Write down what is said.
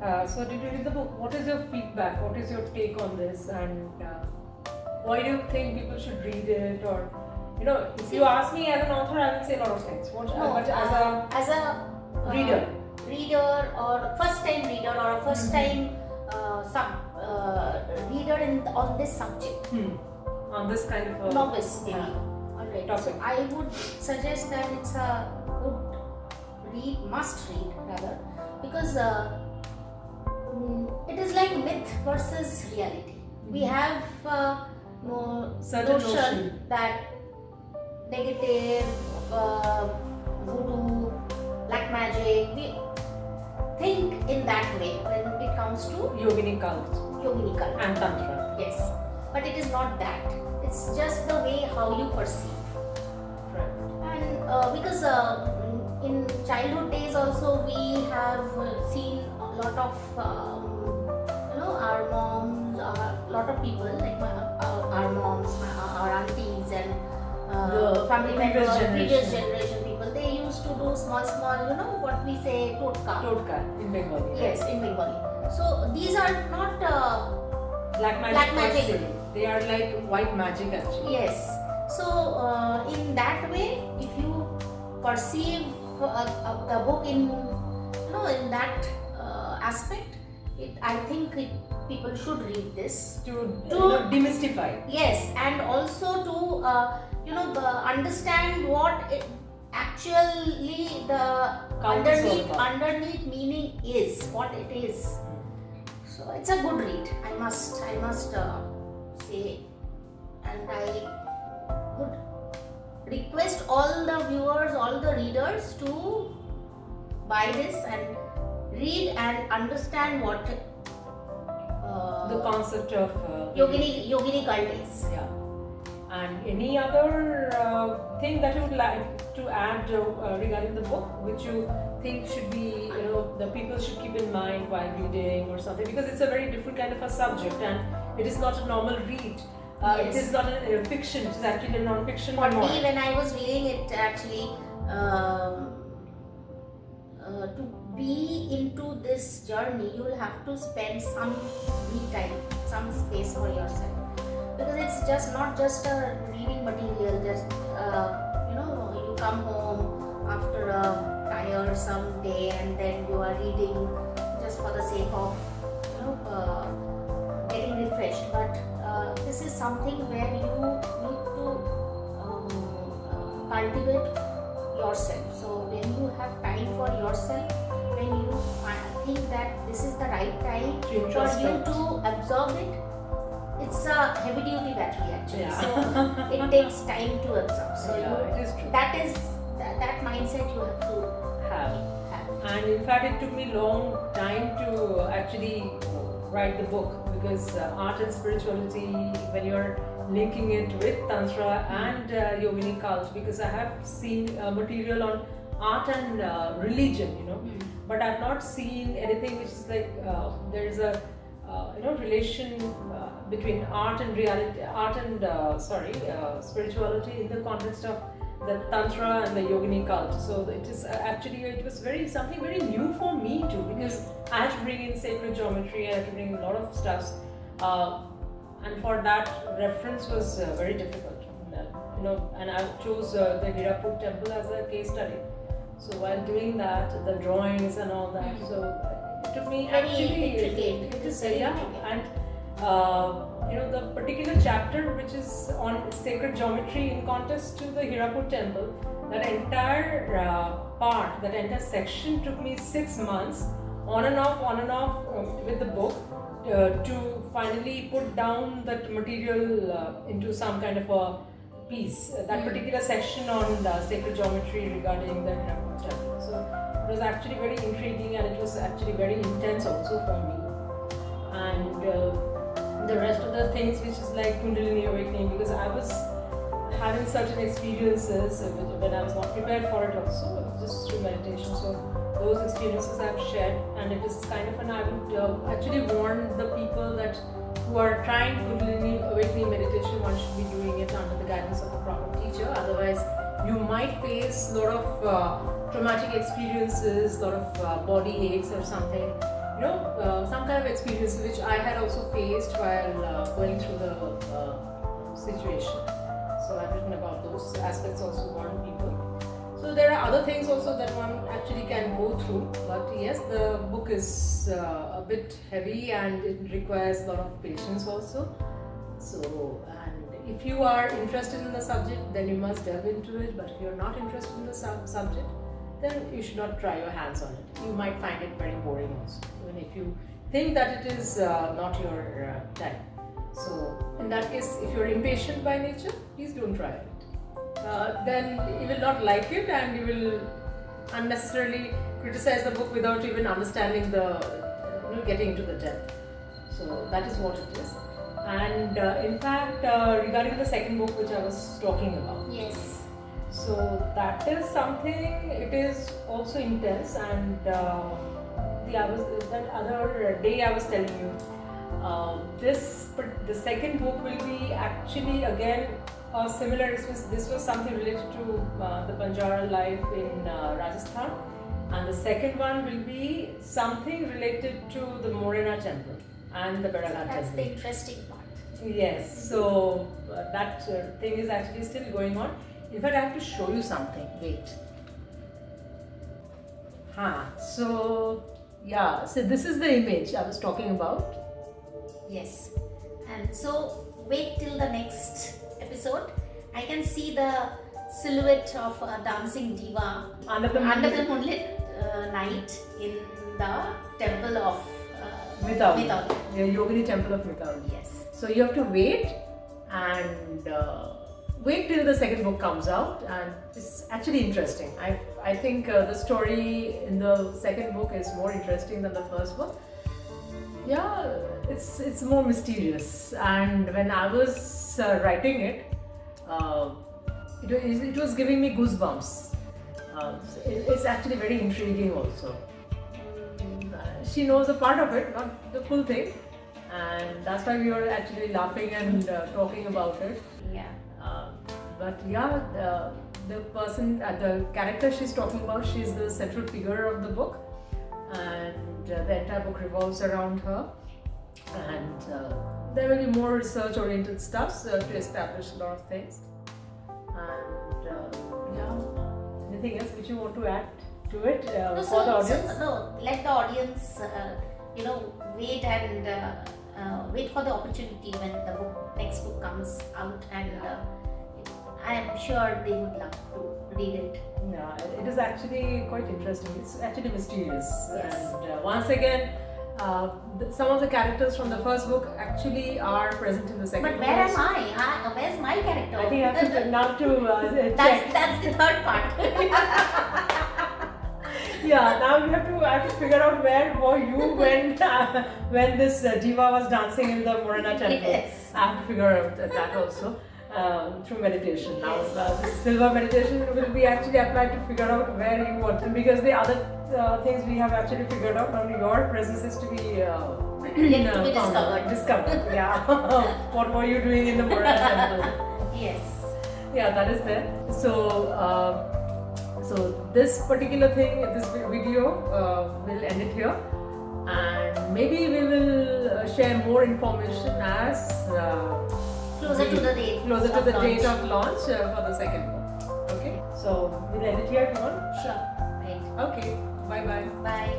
So did you read the book? What is your feedback? What is your take on this? And why do you think people should read it? Or if you ask me as an author, I will say a lot of things. But as a reader or first time reader or first time reader on this subject, on this kind of a novice maybe. Alright. Topic. So I would suggest that it's a good must read rather, because it is like myth versus reality. We have certain notion that negative, voodoo, black magic, we think in that way when it comes to Yogini cult and Tantra. Yes, but it is not that. It's just the way how you perceive. Right. And because in childhood days also we have seen a lot of our moms, a lot of people like our moms, our aunties and family members, previous generation people, they used to do small, what we say, Totka in Bengali. Yes, in Bengali. So these are not black magic. They are like white magic actually. Yes. So in that way, if you perceive the book in that aspect, I think people should read this to demystify. Yes, and also to understand what actually the underneath meaning is, what it is. So it's a good read. I must say, and I would request all the viewers, all the readers to buy this and read and understand what the concept of Yogini cult is. Yeah. And any other thing that you would like to add regarding the book, which you think should be, the people should keep in mind while reading or something, because it's a very different kind of a subject and it is not a normal read. Yes. It is not a fiction, it is actually a non-fiction. For me, when I was reading it, actually, to be into this journey, you will have to spend some me time, some space for yourself, because it's just not just a reading material. Just you come home after a tiresome day and then you are reading just for the sake of getting refreshed. But this is something where you need to cultivate yourself. So when you have time for yourself, when you think that this is the right time for you to absorb it, it's a heavy duty battery actually. Yeah. So it takes time to absorb. So it is true. That mindset you have to have. And in fact, it took me long time to actually write the book, because art and spirituality, when you're linking it with Tantra and Yogini cult, because I have seen material on art and religion, but I've not seen anything which is like there is a relation between art and spirituality in the context of the Tantra and the Yogini cult. So it is it was something very new for me too, because I had to bring in sacred geometry, I had to bring a lot of stuff, and for that reference was very difficult. And I chose the Hirapur temple as a case study. So while doing that, the drawings and all that, so it took me the particular chapter which is on sacred geometry in context to the Hirapur temple, that entire part, that entire section took me 6 months on and off with the book to finally put down that material into some kind of a piece. That particular section on the sacred geometry regarding the Hirapur temple. So it was actually very intriguing and it was actually very intense also for me. And the rest of the things which is like Kundalini awakening, because I was having certain experiences when I was not prepared for it also, just through meditation. So those experiences I've shared, and it is kind of I would actually warn the people that who are trying Kundalini awakening meditation, one should be doing it under the guidance of a proper teacher. Otherwise, you might face a lot of traumatic experiences, a lot of body aches or something. some kind of experience which I had also faced while going through the situation. So I've written about those aspects also, warn people. So there are other things also that one actually can go through, but yes, the book is a bit heavy and it requires a lot of patience also. So, and if you are interested in the subject, then you must delve into it, but if you're not interested in the subject, then you should not try your hands on it. You might find it very boring also, even if you think that it is not your type. So in that case, if you're impatient by nature, please don't try it. Then you will not like it and you will unnecessarily criticize the book without even understanding getting into the depth. So that is what it is. And in fact, regarding the second book which I was talking about. Yes. So that is something, it is also intense, and that other day I was telling you, the second book will be actually again similar. This was something related to the Banjara life in Rajasthan, and the second one will be something related to the Morena temple and the Baraga temple. That's the interesting part. Yes, so that thing is actually still going on. In fact, I have to show you something. Wait. So this is the image I was talking about. Yes. And so wait till the next episode. I can see the silhouette of a dancing diva under the moonlit night in the temple of Mithali. The Yogini temple of Mithali. Yes. So you have to wait and wait till the second book comes out, and it's actually interesting. I think the story in the second book is more interesting than the first book. Yeah, it's more mysterious, and when I was writing it, it was giving me goosebumps. It's actually very intriguing also. She knows a part of it, not the full thing, and that's why we were actually laughing and talking about it. Yeah. But yeah, the character she's talking about, she's the central figure of the book, and the entire book revolves around her. And there will be more research-oriented stuff to establish a lot of things. And anything else which you want to add to it for the audience? Let the audience, wait and wait for the opportunity when the next book comes out, and I am sure they would love to read it. Yeah, it is actually quite interesting. It's actually mysterious. Yes. And once again, some of the characters from the first book actually are present in the second book. But where am I? Where's my character? I think I have to now to check. That's the third part. Yeah, now I have to figure out where were you when this diva was dancing in the Morena temple. Yes. I have to figure out that also through meditation. Now this silver meditation will be actually applied to figure out where you want to, because the other things we have actually figured out. Only your presence is to be yet to be discovered. Yeah. What were you doing in the Morena temple? Yes. Yeah, that is there. So this particular thing, this video, will end it here, and maybe we will share more information as closer to the date of launch for the second book. Okay, so we'll end it here if you want. Sure. Right. Okay. Bye bye. Bye.